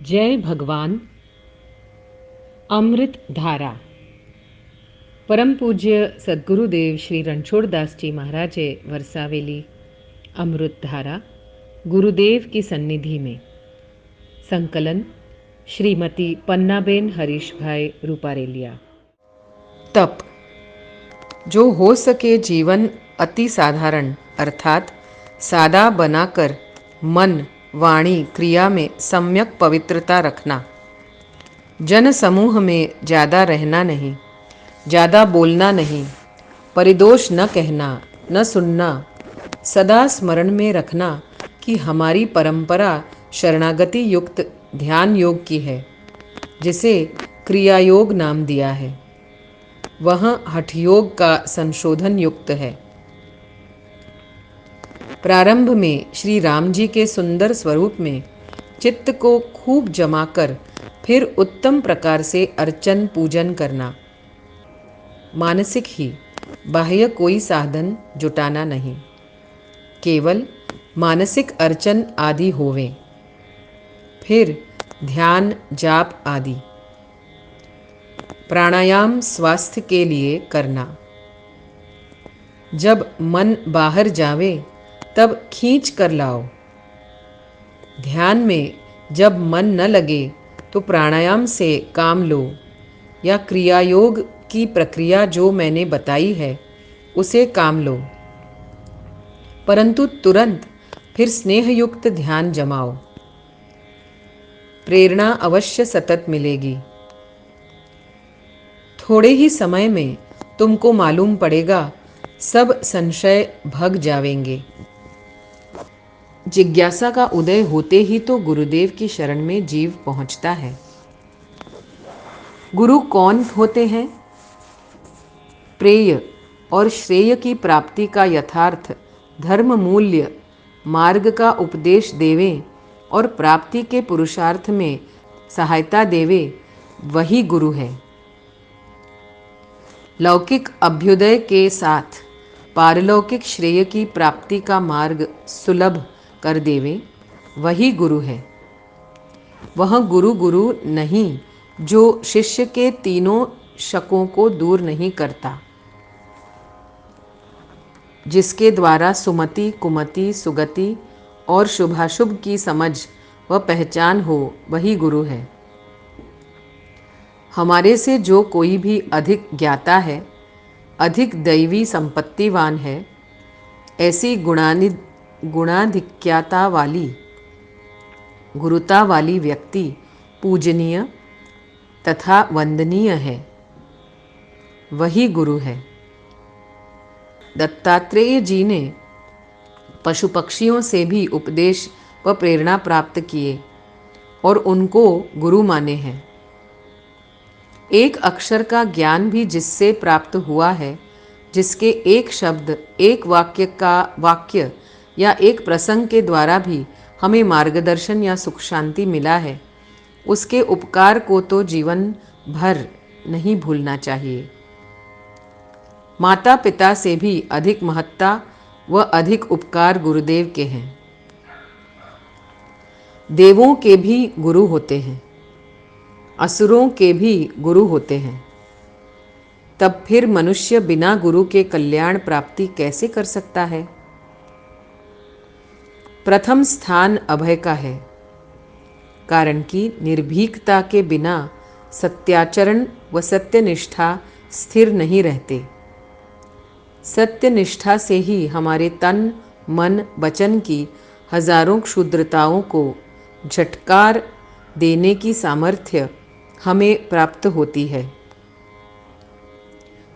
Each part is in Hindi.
जय भगवान। अमृत धारा। परम पूज्य सद्गुरुदेव श्री रणछोड़दास जी महाराजे वरसावेली अमृत धारा गुरुदेव की सन्निधि में। संकलन श्रीमती पन्नाबेन हरीश भाई रूपारेलिया। तप। जो हो सके जीवन अति साधारण अर्थात सादा बनाकर मन वाणी क्रिया में सम्यक पवित्रता रखना। जन समूह में ज़्यादा रहना नहीं, ज़्यादा बोलना नहीं, परिदोष न कहना न सुनना। सदा स्मरण में रखना कि हमारी परंपरा शरणागति युक्त ध्यान योग की है, जिसे क्रिया योग नाम दिया है। वह हठ योग का संशोधन युक्त है। प्रारंभ में श्री राम जी के सुंदर स्वरूप में चित्त को खूब जमाकर फिर उत्तम प्रकार से अर्चन पूजन करना। मानसिक ही, बाह्य कोई साधन जुटाना नहीं, केवल मानसिक अर्चन आदि होवे। फिर ध्यान जाप आदि। प्राणायाम स्वास्थ्य के लिए करना। जब मन बाहर जावे तब खींच कर लाओ। ध्यान में जब मन न लगे तो प्राणायाम से काम लो, या क्रिया योग की प्रक्रिया जो मैंने बताई है उसे काम लो, परंतु तुरंत फिर स्नेह युक्त ध्यान जमाओ। प्रेरणा अवश्य सतत मिलेगी। थोड़े ही समय में तुमको मालूम पड़ेगा, सब संशय भग जावेंगे। जिज्ञासा का उदय होते ही तो गुरुदेव की शरण में जीव पहुंचता है। गुरु कौन होते हैं? प्रेय और श्रेय की प्राप्ति का यथार्थ धर्म मूल्य मार्ग का उपदेश देवे और प्राप्ति के पुरुषार्थ में सहायता देवे, वही गुरु है। लौकिक अभ्युदय के साथ पारलौकिक श्रेय की प्राप्ति का मार्ग सुलभ कर देवे, वही गुरु है। वह गुरु नहीं जो शिष्य के तीनों शकों को दूर नहीं करता, जिसके द्वारा सुमति कुमति सुगति और शुभाशुभ की समझ व पहचान हो, वही गुरु है। हमारे से जो कोई भी अधिक ज्ञाता है, अधिक दैवी संपत्तिवान है, ऐसी गुणाधिक्यता वाली गुरुता वाली व्यक्ति पूजनीय तथा वंदनीय है, वही गुरु है। दत्तात्रेय जी ने पशु पक्षियों से भी उपदेश व प्रेरणा प्राप्त किए और उनको गुरु माने हैं। एक अक्षर का ज्ञान भी जिससे प्राप्त हुआ है, जिसके एक शब्द एक वाक्य या एक प्रसंग के द्वारा भी हमें मार्गदर्शन या सुख शांति मिला है, उसके उपकार को तो जीवन भर नहीं भूलना चाहिए। माता पिता से भी अधिक महत्ता व अधिक उपकार गुरुदेव के हैं। देवों के भी गुरु होते हैं, असुरों के भी गुरु होते हैं। तब फिर मनुष्य बिना गुरु के कल्याण प्राप्ति कैसे कर सकता है? प्रथम स्थान अभय का है, कारण कि निर्भीकता के बिना सत्याचरण व सत्यनिष्ठा स्थिर नहीं रहते। सत्यनिष्ठा से ही हमारे तन मन वचन की हजारों क्षुद्रताओं को झटकार देने की सामर्थ्य हमें प्राप्त होती है।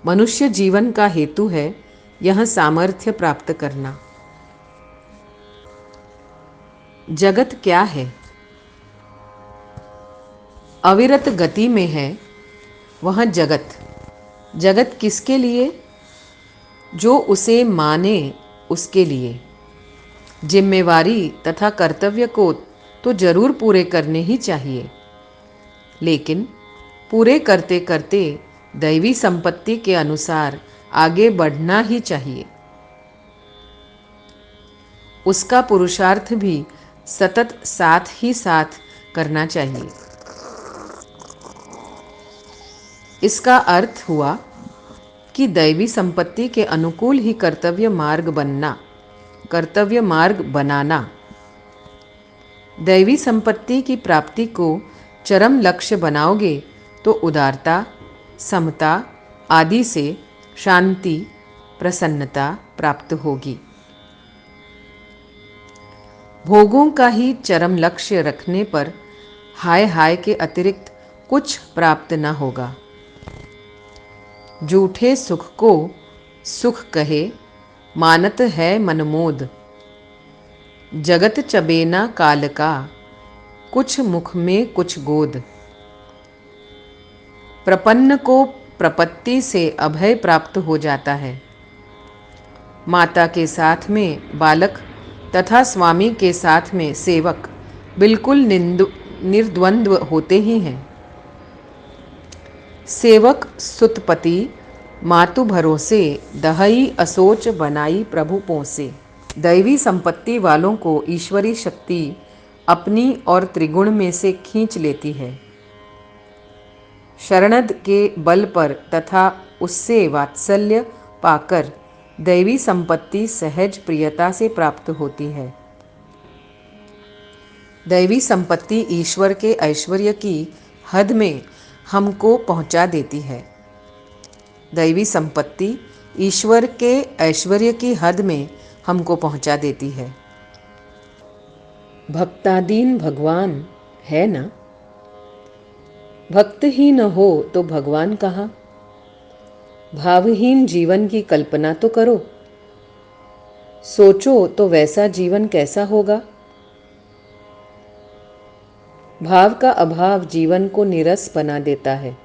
मनुष्य जीवन का हेतु है यह सामर्थ्य प्राप्त करना। जगत क्या है? अविरत गति में है वह जगत। जगत किसके लिए? जो उसे माने उसके लिए। जिम्मेवारी तथा कर्तव्य को तो जरूर पूरे करने ही चाहिए, लेकिन पूरे करते करते दैवी संपत्ति के अनुसार आगे बढ़ना ही चाहिए। उसका पुरुषार्थ भी सतत साथ ही साथ करना चाहिए। इसका अर्थ हुआ कि दैवी संपत्ति के अनुकूल ही कर्तव्य मार्ग बनाना। दैवी संपत्ति की प्राप्ति को चरम लक्ष्य बनाओगे तो उदारता, समता आदि से शांति, प्रसन्नता प्राप्त होगी। भोगों का ही चरम लक्ष्य रखने पर हाय हाय के अतिरिक्त कुछ प्राप्त न होगा। झूठे सुख को सुख कहे, मानत है मनमोद। जगत चबेना काल का, कुछ मुख में कुछ गोद। प्रपन्न को प्रपत्ति से अभय प्राप्त हो जाता है। माता के साथ में बालक तथा स्वामी के साथ में सेवक बिल्कुल निर्द्वंद्व होते ही हैं। सेवक सुतपति मातु भरोसे, दहई असोच बनाई प्रभु पोसे। दैवी संपत्ति वालों को ईश्वरी शक्ति अपनी और त्रिगुण में से खींच लेती है। शरणद के बल पर तथा उससे वात्सल्य पाकर दैवी संपत्ति सहज प्रियता से प्राप्त होती है। दैवी संपत्ति ईश्वर के ऐश्वर्य की हद में हमको पहुंचा देती है। दैवी संपत्ति ईश्वर के ऐश्वर्य की हद में हमको पहुंचा देती है। भक्ताधीन भगवान है ना? भक्त ही न हो तो भगवान कहाँ? भावहीन जीवन की कल्पना तो करो। सोचो तो वैसा जीवन कैसा होगा? भाव का अभाव जीवन को नीरस बना देता है।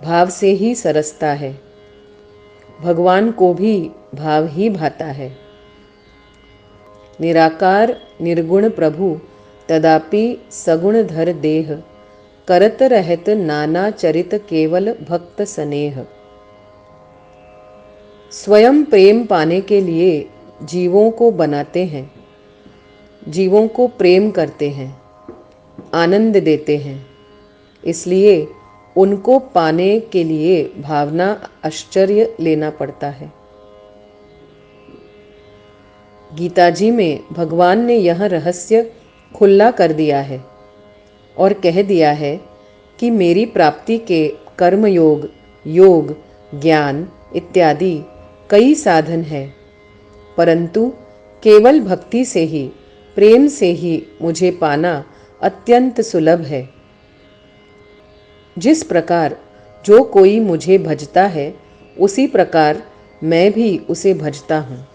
भाव से ही सरसता है। भगवान को भी भाव ही भाता है। निराकार निर्गुण प्रभु तदापि सगुण धर देह, करत रहत नाना चरित केवल भक्त स्नेह। स्वयं प्रेम पाने के लिए जीवों को बनाते हैं, जीवों को प्रेम करते हैं, आनंद देते हैं। इसलिए उनको पाने के लिए भावना आश्चर्य लेना पड़ता है। गीता जी में भगवान ने यह रहस्य खुला कर दिया है और कह दिया है कि मेरी प्राप्ति के कर्मयोग, योग, ज्ञान इत्यादि कई साधन हैं, परंतु केवल भक्ति से ही, प्रेम से ही मुझे पाना अत्यंत सुलभ है। जिस प्रकार जो कोई मुझे भजता है, उसी प्रकार मैं भी उसे भजता हूँ।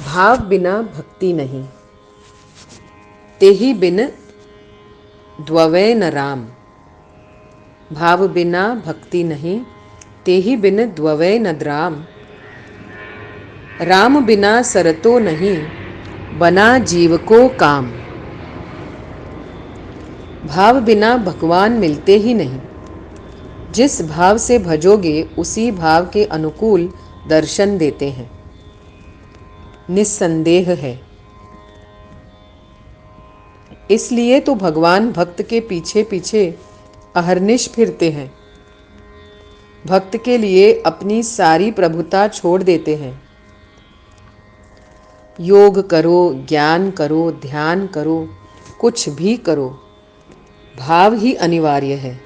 भाव बिना भक्ति नहीं, तेहि बिन द्ववे न राम। भाव बिना भक्ति नहीं, तेहि बिन द्ववे न राम। राम बिना सरतो नहीं, बना जीव को काम। भाव बिना भगवान मिलते ही नहीं। जिस भाव से भजोगे उसी भाव के अनुकूल दर्शन देते हैं, निस्संदेह है। इसलिए तो भगवान भक्त के पीछे पीछे अहर्निश फिरते हैं, भक्त के लिए अपनी सारी प्रभुता छोड़ देते हैं। योग करो, ज्ञान करो, ध्यान करो, कुछ भी करो, भाव ही अनिवार्य है।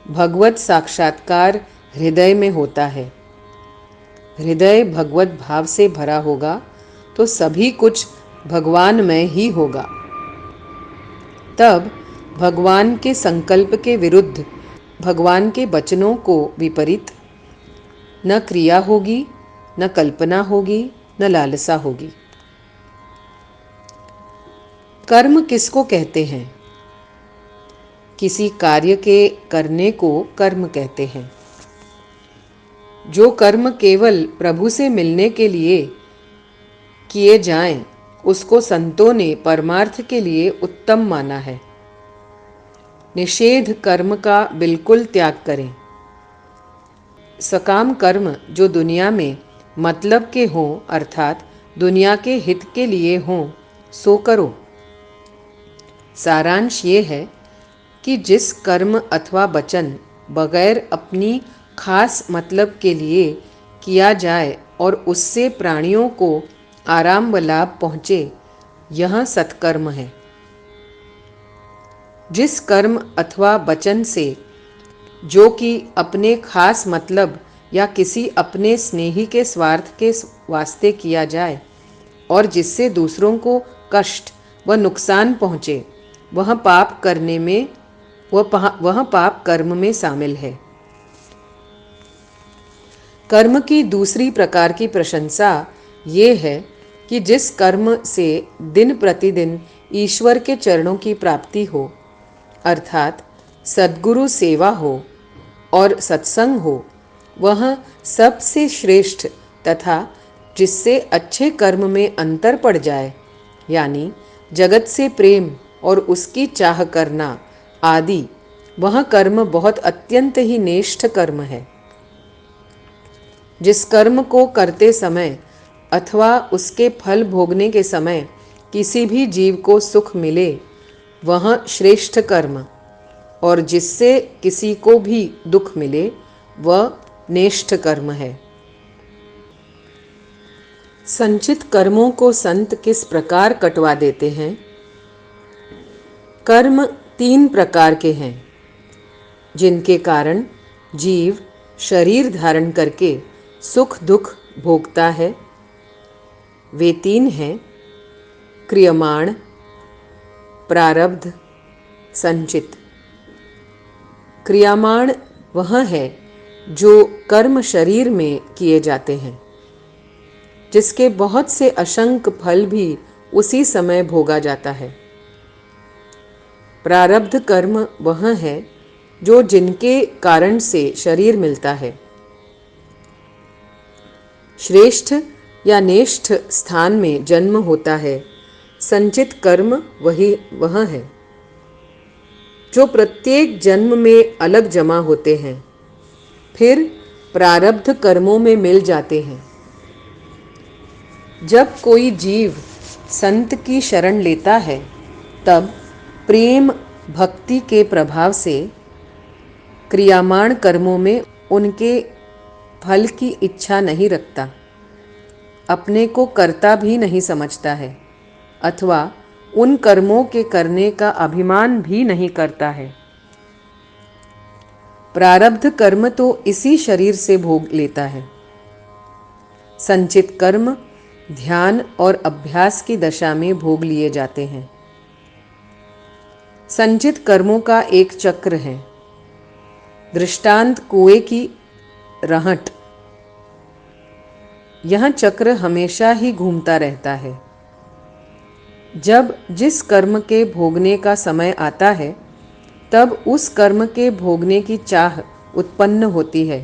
भगवत साक्षात्कार हृदय में होता है। हृदय भगवत भाव से भरा होगा तो सभी कुछ भगवान में ही होगा। तब भगवान के संकल्प के विरुद्ध, भगवान के वचनों को विपरीत न क्रिया होगी, न कल्पना होगी, न लालसा होगी। कर्म किसको कहते हैं? किसी कार्य के करने को कर्म कहते हैं। जो कर्म केवल प्रभु से मिलने के लिए किए जाएं, उसको संतों ने परमार्थ के लिए उत्तम माना है। निषेध कर्म का बिल्कुल त्याग करें। सकाम कर्म जो दुनिया में मतलब के हों, अर्थात दुनिया के हित के लिए हों, सो करो। सारांश ये है कि जिस कर्म अथवा वचन बगैर अपनी खास मतलब के लिए किया जाए और उससे प्राणियों को आराम व लाभ पहुँचे, यह सत्कर्म है। जिस कर्म अथवा वचन से जो कि अपने खास मतलब या किसी अपने स्नेही के स्वार्थ के वास्ते किया जाए और जिससे दूसरों को कष्ट व नुकसान पहुँचे, वह पाप कर्म में शामिल है। कर्म की दूसरी प्रकार की प्रशंसा ये है कि जिस कर्म से दिन प्रतिदिन ईश्वर के चरणों की प्राप्ति हो, अर्थात सद्गुरु सेवा हो और सत्संग हो, वह सबसे श्रेष्ठ तथा जिससे अच्छे कर्म में अंतर पड़ जाए, यानी जगत से प्रेम और उसकी चाह करना आदि, वह कर्म बहुत अत्यंत ही नेष्ठ कर्म है। जिस कर्म को करते समय अथवा उसके फल भोगने के समय किसी भी जीव को सुख मिले, वह श्रेष्ठ कर्म, और जिससे किसी को भी दुख मिले, वह नेष्ठ कर्म है। संचित कर्मों को संत किस प्रकार कटवा देते हैं? कर्म 3 प्रकार के हैं जिनके कारण जीव शरीर धारण करके सुख दुख भोगता है। वे 3 हैं: क्रियमाण, प्रारब्ध, संचित। क्रियमाण वह है जो कर्म शरीर में किए जाते हैं, जिसके बहुत से असंख्य फल भी उसी समय भोगा जाता है। प्रारब्ध कर्म वह है जो जिनके कारण से शरीर मिलता है। श्रेष्ठ या नेष्ठ स्थान में जन्म होता है। संचित कर्म वह है जो प्रत्येक जन्म में अलग जमा होते हैं, फिर प्रारब्ध कर्मों में मिल जाते हैं। जब कोई जीव संत की शरण लेता है, तब प्रेम भक्ति के प्रभाव से क्रियामाण कर्मों में उनके फल की इच्छा नहीं रखता, अपने को कर्ता भी नहीं समझता है अथवा उन कर्मों के करने का अभिमान भी नहीं करता है। प्रारब्ध कर्म तो इसी शरीर से भोग लेता है। संचित कर्म ध्यान और अभ्यास की दशा में भोग लिए जाते हैं। संचित कर्मों का एक चक्र है। दृष्टांत कुएं की रहट। यह चक्र हमेशा ही घूमता रहता है। जब जिस कर्म के भोगने का समय आता है, तब उस कर्म के भोगने की चाह उत्पन्न होती है।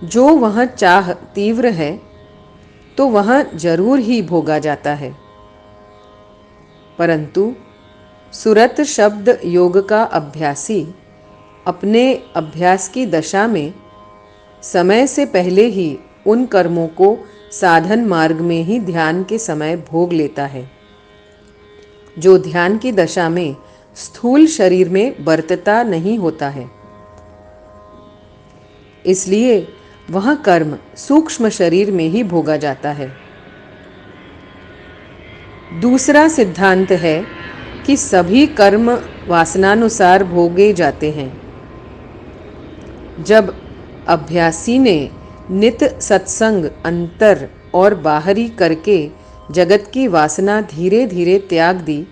जो वह चाह तीव्र है, तो वह जरूर ही भोगा जाता है। परंतु सुरत शब्द योग का अभ्यासी अपने अभ्यास की दशा में समय से पहले ही उन कर्मों को साधन मार्ग में ही ध्यान के समय भोग लेता है, जो ध्यान की दशा में स्थूल शरीर में बरतता नहीं होता है। इसलिए वह कर्म सूक्ष्म शरीर में ही भोगा जाता है। दूसरा सिद्धांत है कि सभी कर्म वासनानुसार भोगे जाते हैं। जब अभ्यासी ने नित सत्संग अंतर और बाहरी करके जगत की वासना धीरे धीरे त्याग दी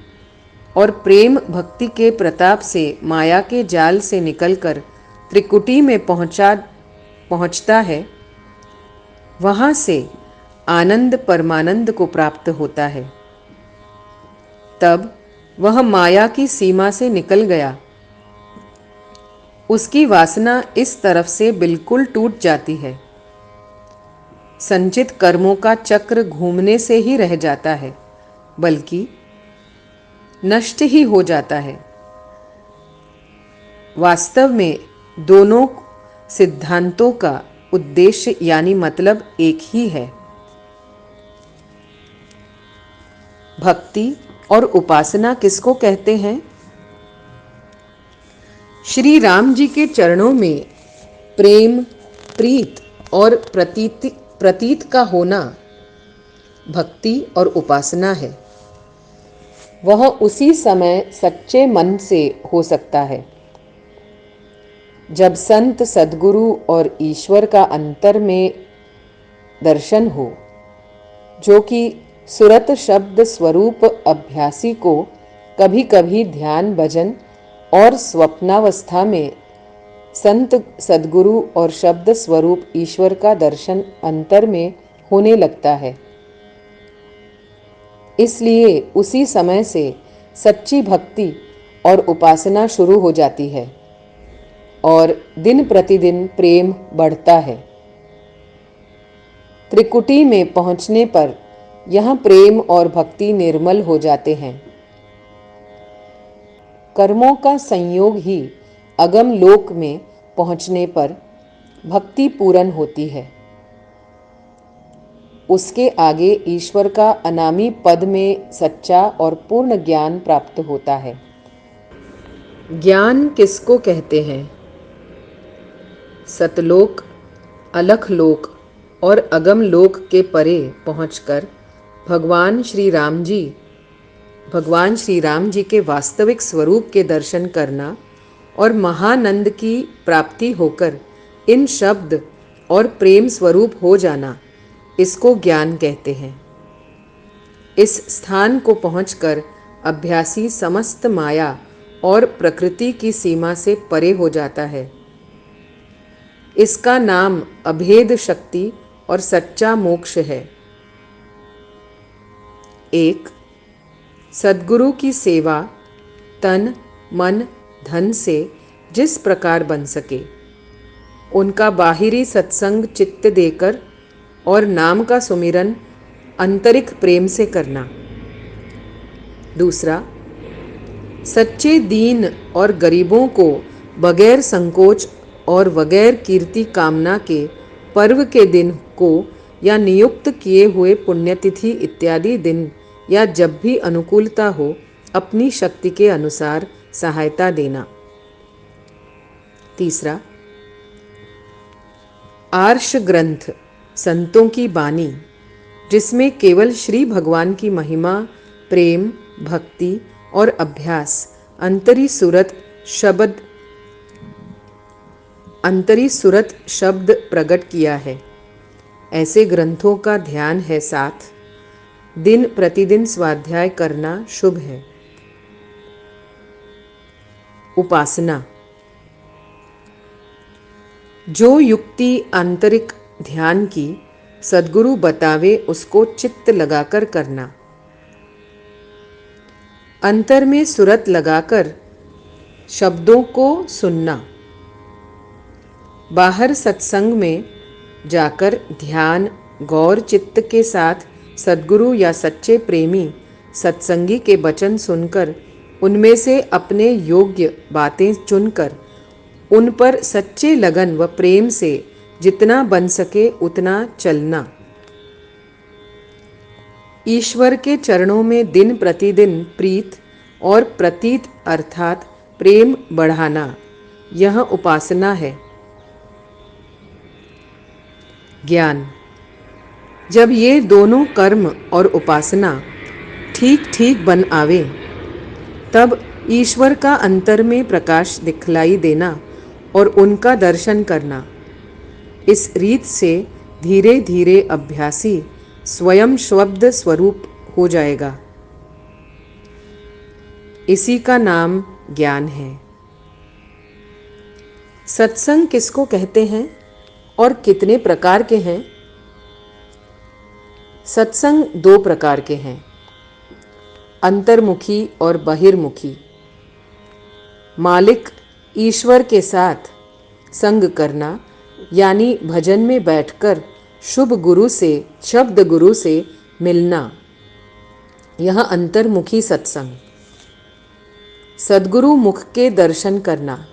और प्रेम भक्ति के प्रताप से माया के जाल से निकलकर त्रिकुटी में पहुंचता है, वहां से आनंद परमानंद को प्राप्त होता है। तब वह माया की सीमा से निकल गया। उसकी वासना इस तरफ से बिल्कुल टूट जाती है। संचित कर्मों का चक्र घूमने से ही रह जाता है, बल्कि नष्ट ही हो जाता है। वास्तव में दोनों सिद्धांतों का उद्देश्य यानी मतलब एक ही है। भक्ति और उपासना किसको कहते हैं? श्री राम जी के चरणों में प्रेम, प्रीत और प्रतीत का होना भक्ति और उपासना है। वह उसी समय सच्चे मन से हो सकता है जब संत, सद्गुरु और ईश्वर का अंतर में दर्शन हो, जो कि सुरत शब्द स्वरूप अभ्यासी को कभी कभी ध्यान, भजन और स्वप्नावस्था में संत, सद्गुरु और शब्द स्वरूप ईश्वर का दर्शन अंतर में होने लगता है। इसलिए उसी समय से सच्ची भक्ति और उपासना शुरू हो जाती है और दिन प्रतिदिन प्रेम बढ़ता है। त्रिकुटी में पहुंचने पर यह प्रेम और भक्ति निर्मल हो जाते हैं। कर्मों का संयोग ही अगम लोक में पहुंचने पर भक्ति पूर्ण होती है। उसके आगे ईश्वर का अनामी पद में सच्चा और पूर्ण ज्ञान प्राप्त होता है। ज्ञान किसको कहते हैं? सतलोक, अलख लोक और अगम लोक के परे पहुंचकर भगवान श्री राम जी के वास्तविक स्वरूप के दर्शन करना और महानंद की प्राप्ति होकर इन शब्द और प्रेम स्वरूप हो जाना, इसको ज्ञान कहते हैं। इस स्थान को पहुंचकर अभ्यासी समस्त माया और प्रकृति की सीमा से परे हो जाता है। इसका नाम अभेद शक्ति और सच्चा मोक्ष है। 1. सद्गुरु की सेवा तन, मन, धन से जिस प्रकार बन सके, उनका बाहिरी सत्संग चित्त देकर और नाम का सुमिरन आंतरिक प्रेम से करना। 2. सच्चे दीन और गरीबों को बगैर संकोच और बगैर कीर्ति कामना के पर्व के दिन को या नियुक्त किए हुए पुण्यतिथि इत्यादि दिन या जब भी अनुकूलता हो अपनी शक्ति के अनुसार सहायता देना। 3. आर्ष ग्रंथ संतों की बानी, जिसमें केवल श्री भगवान की महिमा, प्रेम, भक्ति और अभ्यास अंतरी सुरत शब्द प्रकट किया है, ऐसे ग्रंथों का ध्यान है साथ दिन प्रतिदिन स्वाध्याय करना शुभ है। उपासना, जो युक्ति आंतरिक ध्यान की सद्गुरु बतावे उसको चित्त लगाकर करना। अंतर में सुरत लगाकर शब्दों को सुनना। बाहर सत्संग में जाकर ध्यान गौर चित्त के साथ सद्गुरु या सच्चे प्रेमी सत्संगी के वचन सुनकर उनमें से अपने योग्य बातें चुनकर उन पर सच्चे लगन व प्रेम से जितना बन सके उतना चलना। ईश्वर के चरणों में दिन प्रतिदिन प्रीत और प्रतीत अर्थात प्रेम बढ़ाना, यह उपासना है। ज्ञान, जब ये दोनों कर्म और उपासना ठीक ठीक बन आवे, तब ईश्वर का अंतर में प्रकाश दिखलाई देना और उनका दर्शन करना। इस रीत से धीरे धीरे अभ्यासी स्वयं शब्द स्वरूप हो जाएगा। इसी का नाम ज्ञान है। सत्संग किसको कहते हैं और कितने प्रकार के हैं? सत्संग 2 प्रकार के हैं, अंतर्मुखी और बहिर्मुखी। मालिक ईश्वर के साथ संग करना, यानी भजन में बैठकर शुभ गुरु से, शब्द गुरु से मिलना, यह अंतर्मुखी सत्संग। सद्गुरु मुख के दर्शन करना,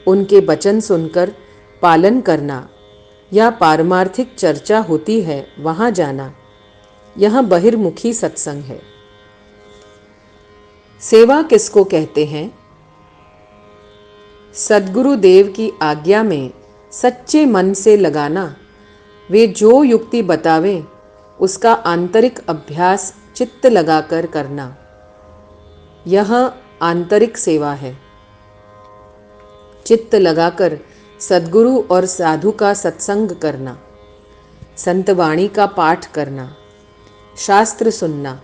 उनके वचन सुनकर पालन करना या पारमार्थिक चर्चा होती है वहाँ जाना, यह बहिर्मुखी सत्संग है। सेवा किसको कहते हैं? सद्गुरु देव की आज्ञा में सच्चे मन से लगाना, वे जो युक्ति बतावे उसका आंतरिक अभ्यास चित्त लगाकर करना, यह आंतरिक सेवा है। चित्त लगाकर सद्गुरु और साधु का सत्संग करना, संत वाणी का पाठ करना, शास्त्र सुनना,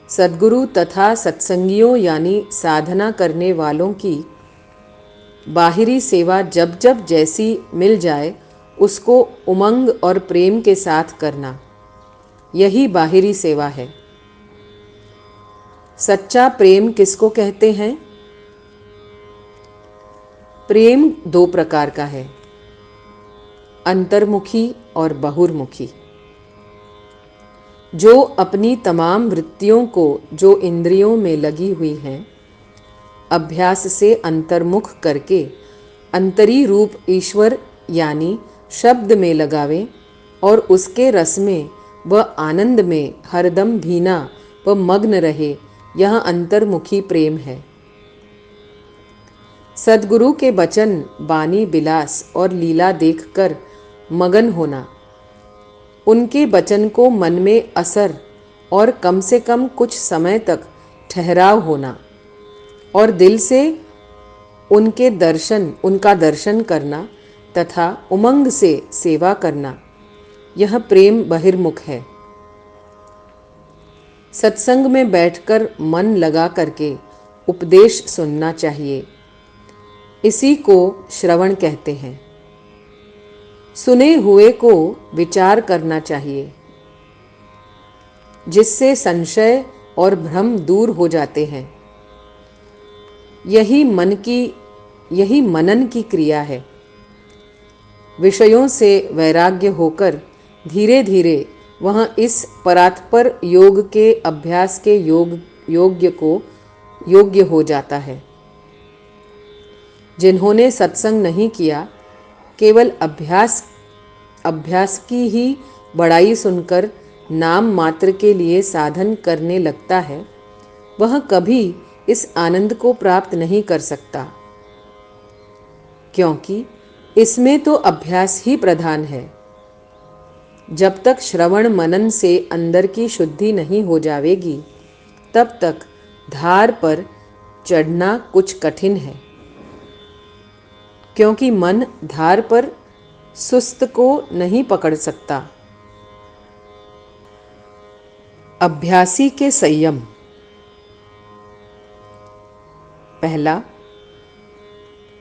सद्गुरु तथा सत्संगियों यानी साधना करने वालों की बाहरी सेवा जब जब जैसी मिल जाए उसको उमंग और प्रेम के साथ करना, यही बाहरी सेवा है। सच्चा प्रेम किसको कहते हैं? प्रेम दो प्रकार का है, अंतर्मुखी और बहिर्मुखी। जो अपनी तमाम वृत्तियों को जो इंद्रियों में लगी हुई हैं, अभ्यास से अंतर्मुख करके अंतरी रूप ईश्वर यानी शब्द में लगावे और उसके रस में व आनंद में हरदम भीना व मग्न रहे, यह अंतर्मुखी प्रेम है। सद्गुरु के वचन, बानी, बिलास और लीला देखकर मगन होना, उनके वचन को मन में असर और कम से कम कुछ समय तक ठहराव होना और दिल से उनका दर्शन करना तथा उमंग से सेवा करना, यह प्रेम बहिर्मुख है। सत्संग में बैठकर मन लगा करके उपदेश सुनना चाहिए, इसी को श्रवण कहते हैं। सुने हुए को विचार करना चाहिए, जिससे संशय और भ्रम दूर हो जाते हैं। यही मनन की क्रिया है। विषयों से वैराग्य होकर धीरे धीरे वह इस परात्पर योग के अभ्यास के योग्य हो जाता है। जिन्होंने सत्संग नहीं किया, केवल अभ्यास की ही बड़ाई सुनकर नाम मात्र के लिए साधन करने लगता है, वह कभी इस आनंद को प्राप्त नहीं कर सकता, क्योंकि इसमें तो अभ्यास ही प्रधान है। जब तक श्रवण मनन से अंदर की शुद्धि नहीं हो जावेगी, तब तक धार पर चढ़ना कुछ कठिन है, क्योंकि मन धार पर सुस्त को नहीं पकड़ सकता। अभ्यासी के संयम। पहला,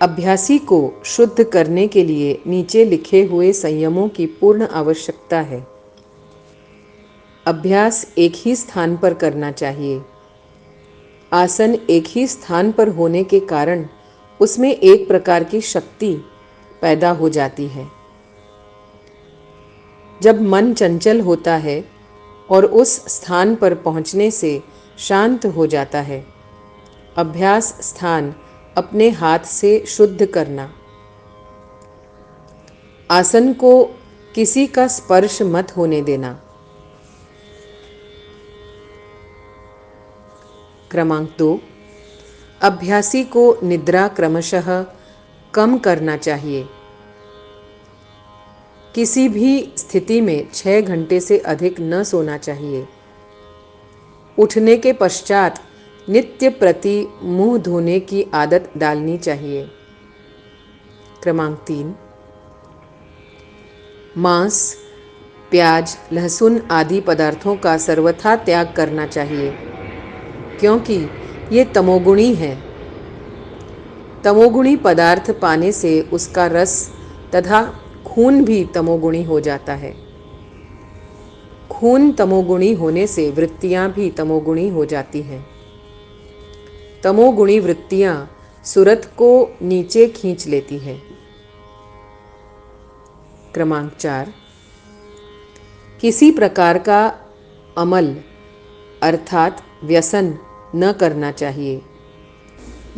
अभ्यासी को शुद्ध करने के लिए नीचे लिखे हुए संयमों की पूर्ण आवश्यकता है। अभ्यास एक ही स्थान पर करना चाहिए। आसन एक ही स्थान पर होने के कारण उसमें एक प्रकार की शक्ति पैदा हो जाती है। जब मन चंचल होता है और उस स्थान पर पहुंचने से शांत हो जाता है, अभ्यास स्थान अपने हाथ से शुद्ध करना। आसन को किसी का स्पर्श मत होने देना। क्रमांक 2, अभ्यासी को निद्रा क्रमशः कम करना चाहिए। किसी भी स्थिति में 6 घंटे से अधिक न सोना चाहिए। उठने के पश्चात नित्य प्रति मुंह धोने की आदत डालनी चाहिए। क्रमांक 3, मांस, प्याज, लहसुन आदि पदार्थों का सर्वथा त्याग करना चाहिए, क्योंकि ये तमोगुणी है। तमोगुणी पदार्थ पाने से उसका रस तथा खून भी तमोगुणी हो जाता है। खून तमोगुणी होने से वृत्तियां भी तमोगुणी हो जाती हैं। तमोगुणी वृत्तियां सुरत को नीचे खींच लेती हैं। क्रमांक 4, किसी प्रकार का अमल अर्थात व्यसन न करना चाहिए।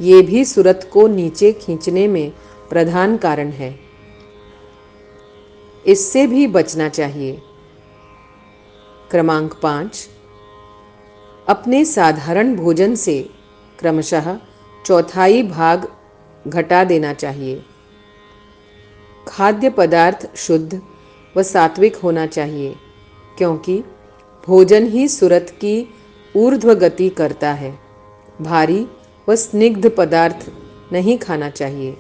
ये भी सुरत को नीचे खींचने में प्रधान कारण है। इससे भी बचना चाहिए। क्रमांक 5, अपने साधारण भोजन से क्रमशः चौथाई भाग घटा देना चाहिए। खाद्य पदार्थ शुद्ध व सात्विक होना चाहिए, क्योंकि भोजन ही सुरत की ऊर्ध्व गति करता है। भारी व स्निग्ध पदार्थ नहीं खाना चाहिए।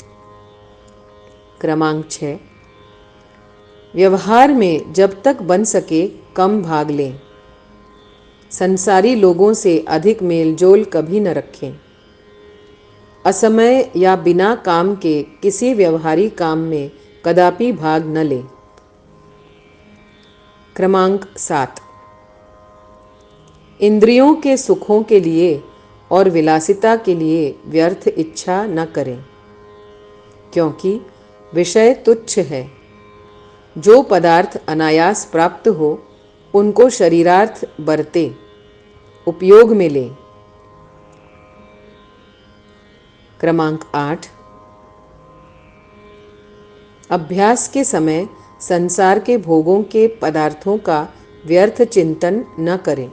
क्रमांक 6, व्यवहार में जब तक बन सके कम भाग लें। संसारी लोगों से अधिक मेलजोल कभी न रखें। असमय या बिना काम के किसी व्यवहारिक काम में कदापि भाग न लें। क्रमांक 7, इंद्रियों के सुखों के लिए और विलासिता के लिए व्यर्थ इच्छा न करें, क्योंकि विषय तुच्छ है। जो पदार्थ अनायास प्राप्त हो उनको शरीरार्थ बरते, उपयोग में लें। क्रमांक 8, अभ्यास के समय संसार के भोगों के पदार्थों का व्यर्थ चिंतन न करें।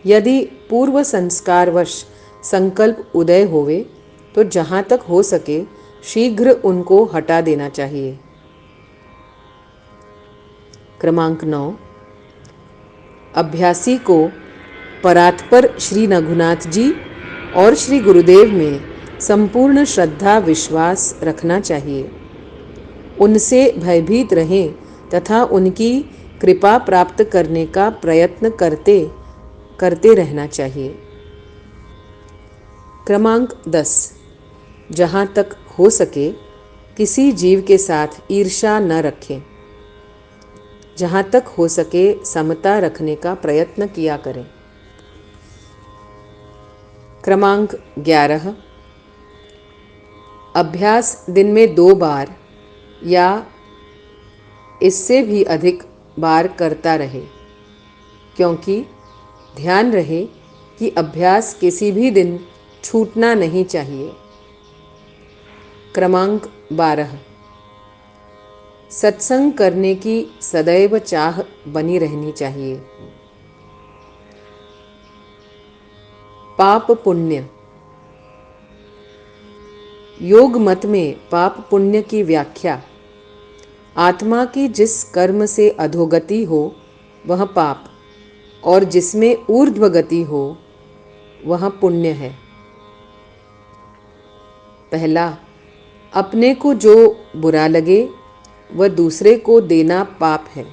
यदि पूर्व संस्कारवश संकल्प उदय होवे तो जहाँ तक हो सके शीघ्र उनको हटा देना चाहिए। क्रमांक 9, अभ्यासी को परात्पर श्री रघुनाथ जी और श्री गुरुदेव में संपूर्ण श्रद्धा विश्वास रखना चाहिए। उनसे भयभीत रहें तथा उनकी कृपा प्राप्त करने का प्रयत्न करते रहना चाहिए। क्रमांक 10, जहाँ तक हो सके किसी जीव के साथ ईर्ष्या न रखें। जहाँ तक हो सके समता रखने का प्रयत्न किया करें। क्रमांक 11, अभ्यास दिन में 2 बार या इससे भी अधिक बार करता रहे, क्योंकि ध्यान रहे कि अभ्यास किसी भी दिन छूटना नहीं चाहिए। क्रमांक 12, सत्संग करने की सदैव चाह बनी रहनी चाहिए। पाप पुण्य। योग मत में पाप पुण्य की व्याख्या आत्मा की जिस कर्म से अधोगति हो वह पाप, और जिसमें ऊर्ध्व गति हो वह पुण्य है। पहला, अपने को जो बुरा लगे वह दूसरे को देना पाप है।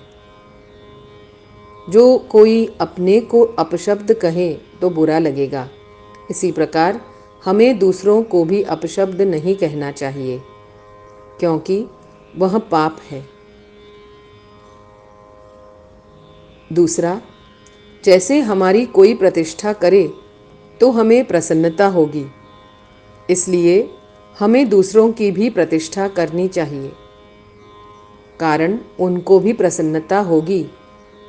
जो कोई अपने को अपशब्द कहे तो बुरा लगेगा। इसी प्रकार हमें दूसरों को भी अपशब्द नहीं कहना चाहिए, क्योंकि वह पाप है। दूसरा, जैसे हमारी कोई प्रतिष्ठा करे तो हमें प्रसन्नता होगी, इसलिए हमें दूसरों की भी प्रतिष्ठा करनी चाहिए, कारण उनको भी प्रसन्नता होगी,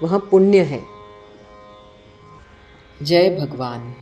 वह पुण्य है। जय भगवान।